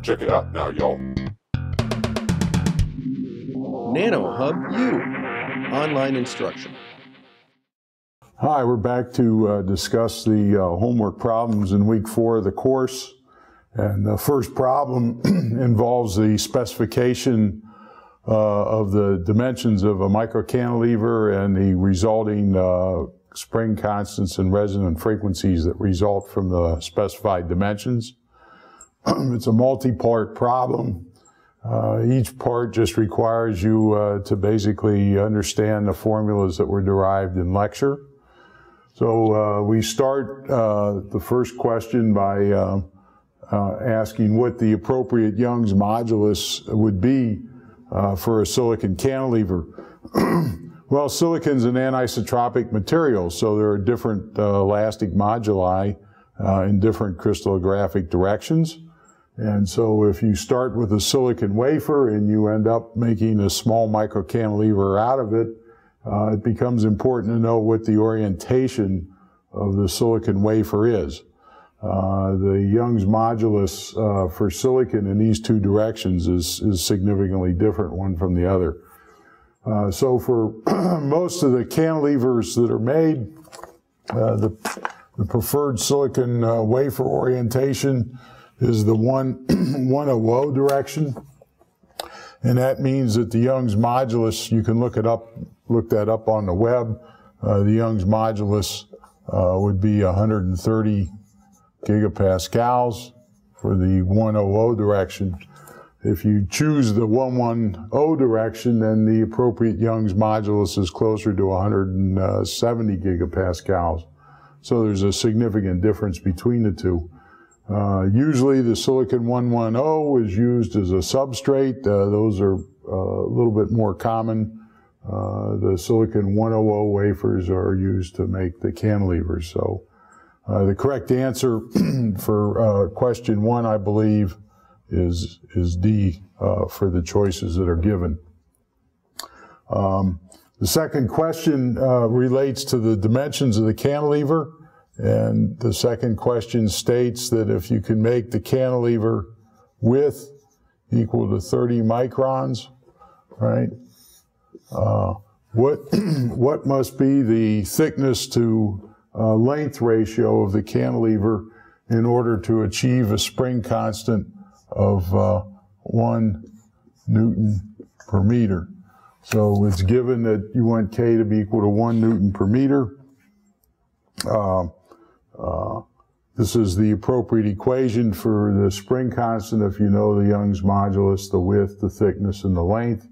Check it out now, y'all. nanoHUB-U, online instruction. Hi, we're back to discuss the homework problems in week 4 of the course. And the first problem involves the specification of the dimensions of a microcantilever and the resulting spring constants and resonant frequencies that result from the specified dimensions. It's a multi-part problem. Each part just requires you to basically understand the formulas that were derived in lecture. So we start the first question by asking what the appropriate Young's modulus would be for a silicon cantilever. Well, silicon's an anisotropic material, so there are different elastic moduli in different crystallographic directions. And so if you start with a silicon wafer and you end up making a small microcantilever out of it, it becomes important to know what the orientation of the silicon wafer is. The Young's modulus for silicon in these two directions is significantly different one from the other. So for most of the cantilevers that are made, the preferred silicon wafer orientation is the 100 direction. And that means that the Young's modulus, you can look that up on the web, the Young's modulus would be 130 gigapascals for the 100 direction. If you choose the 110 direction, then the appropriate Young's modulus is closer to 170 gigapascals. So there's a significant difference between the two. Usually the silicon 110 is used as a substrate. Those are a little bit more common. The silicon 100 wafers are used to make the cantilevers. So the correct answer for question 1, I believe, is D for the choices that are given. The second question relates to the dimensions of the cantilever, and the second question states that if you can make the cantilever width equal to 30 microns, right, what must be the thickness to length ratio of the cantilever in order to achieve a spring constant of 1 Newton per meter. So it's given that you want K to be equal to 1 Newton per meter. This is the appropriate equation for the spring constant if you know the Young's modulus, the width, the thickness, and the length.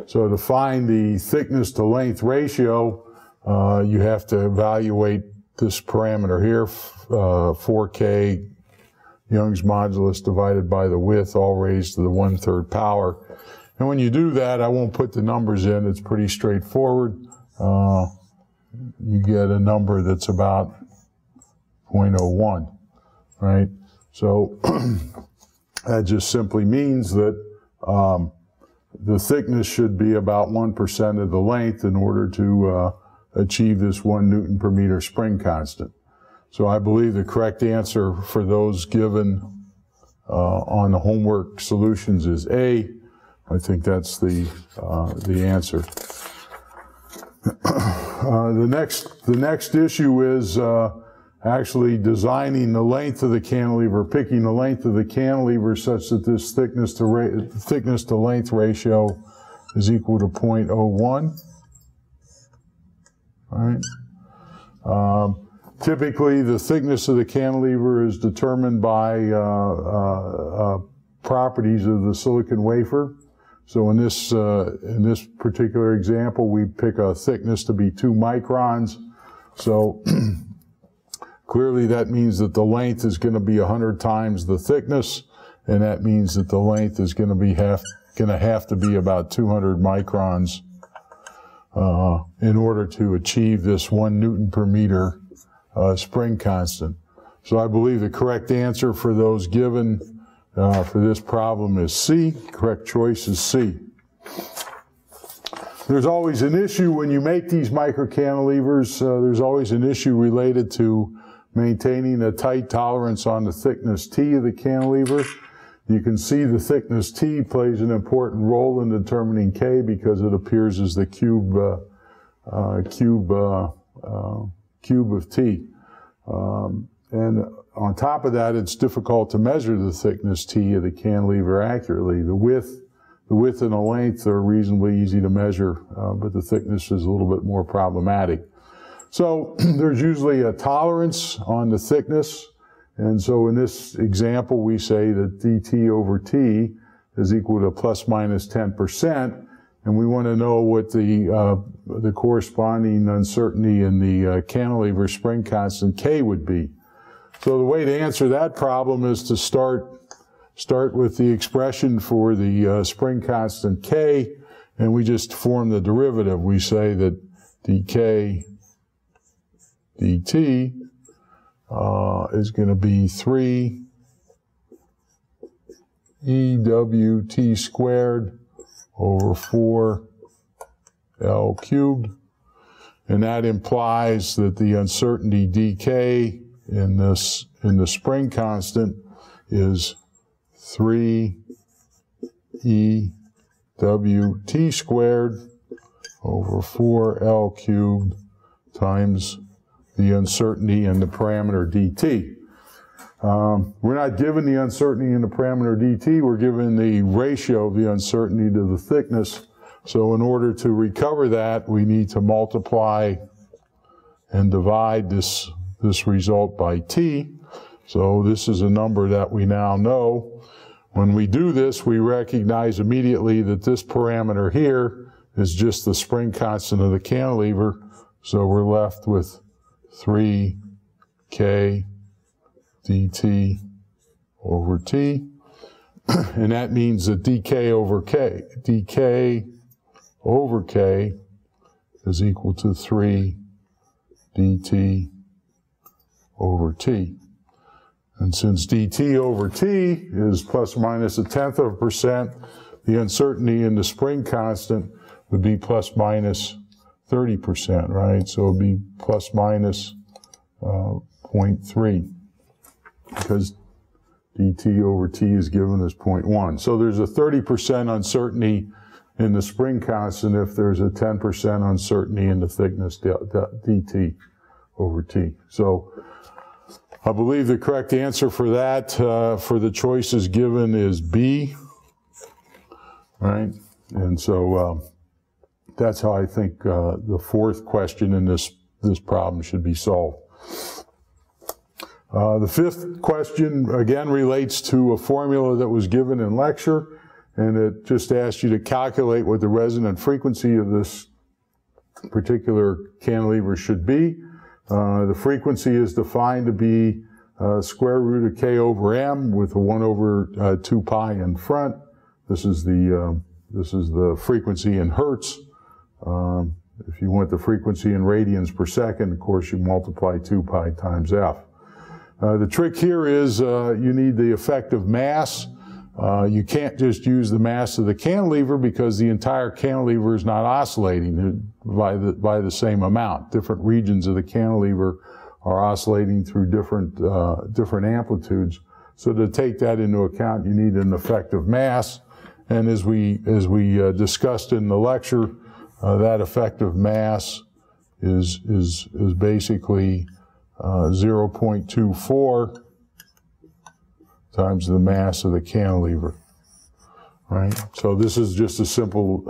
So to find the thickness to length ratio, you have to evaluate this parameter here, 4K Young's modulus divided by the width, all raised to the 1/3 power. And when you do that, I won't put the numbers in, it's pretty straightforward. You get a number that's about 0.01, right? So that just simply means that the thickness should be about 1% of the length in order to achieve this 1 Newton per meter spring constant. So I believe the correct answer for those given on the homework solutions is A. I think that's the answer. The next issue is actually designing the length of the cantilever, picking the length of the cantilever such that this thickness to length ratio is equal to 0.01. All right. Typically, the thickness of the cantilever is determined by properties of the silicon wafer. So in this particular example, we pick a thickness to be 2 microns. So clearly that means that the length is going to be 100 times the thickness, and that means that the length is going to have to be about 200 microns in order to achieve this 1 Newton per meter spring constant. So I believe the correct answer for those given for this problem is C. Correct choice is C. There's always an issue when you make these microcantilevers. There's always an issue related to maintaining a tight tolerance on the thickness T of the cantilever. You can see the thickness T plays an important role in determining K because it appears as the cube of T. And on top of that, it's difficult to measure the thickness T of the cantilever accurately. The width and the length are reasonably easy to measure, but the thickness is a little bit more problematic. So there's usually a tolerance on the thickness. And so in this example, we say that dt over t is equal to plus minus 10%. And we want to know what the corresponding uncertainty in the cantilever spring constant K would be. So the way to answer that problem is to start with the expression for the spring constant K, and we just form the derivative. We say that dk dt is going to be 3 EWT squared over 4 L cubed. And that implies that the uncertainty dk in the spring constant is 3 EWT squared over 4 L cubed times the uncertainty in the parameter dt. We're not given the uncertainty in the parameter dt, we're given the ratio of the uncertainty to the thickness. So in order to recover that, we need to multiply and divide this result by t. So this is a number that we now know. When we do this, we recognize immediately that this parameter here is just the spring constant of the cantilever. So we're left with 3k dt over t. And that means that dk over k is equal to 3 dt over t. And since dt over t is plus or minus 0.1%, the uncertainty in the spring constant would be plus minus 30%, right? So it would be plus minus 0.3, because dt over t is given as 0.1. So there's a 30% uncertainty in the spring constant if there's a 10% uncertainty in the thickness dt over t. So I believe the correct answer for that, for the choices given, is B, right? And so that's how I think the fourth question in this problem should be solved. The fifth question, again, relates to a formula that was given in lecture, and it just asks you to calculate what the resonant frequency of this particular cantilever should be. The frequency is defined to be square root of k over m with a 1 over 2 pi in front. This is the frequency in hertz. If you want the frequency in radians per second, of course, you multiply 2 pi times f. The trick here is you need the effective mass. You can't just use the mass of the cantilever because the entire cantilever is not oscillating by the same amount. Different regions of the cantilever are oscillating through different amplitudes. So to take that into account, you need an effective mass. And as we discussed in the lecture, that effective mass is basically 0.24 times the mass of the cantilever, right? So this is just a simple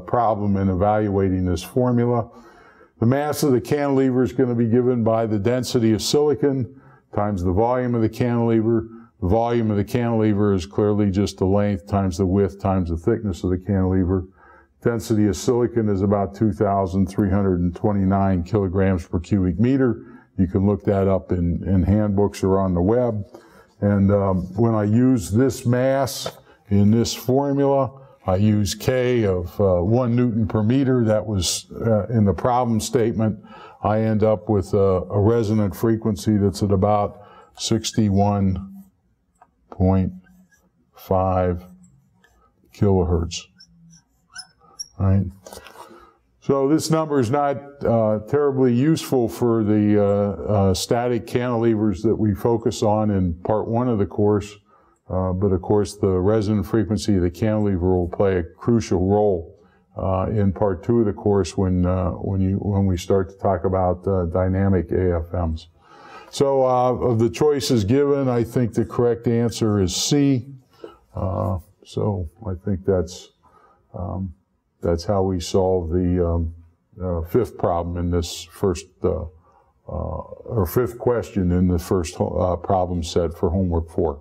problem in evaluating this formula. The mass of the cantilever is going to be given by the density of silicon times the volume of the cantilever. The volume of the cantilever is clearly just the length times the width times the thickness of the cantilever. Density of silicon is about 2,329 kilograms per cubic meter. You can look that up in handbooks or on the web. And when I use this mass in this formula, I use K of 1 Newton per meter. That was in the problem statement. I end up with a resonant frequency that's at about 61.5 kilohertz. Right? So this number is not terribly useful for the static cantilevers that we focus on in part 1 of the course. but of course the resonant frequency of the cantilever will play a crucial role in part 2 of the course when we start to talk about dynamic AFMs. So of the choices given, I think the correct answer is C. So I think that's how we solve the fifth problem in this first, or fifth question in the first problem set for homework 4.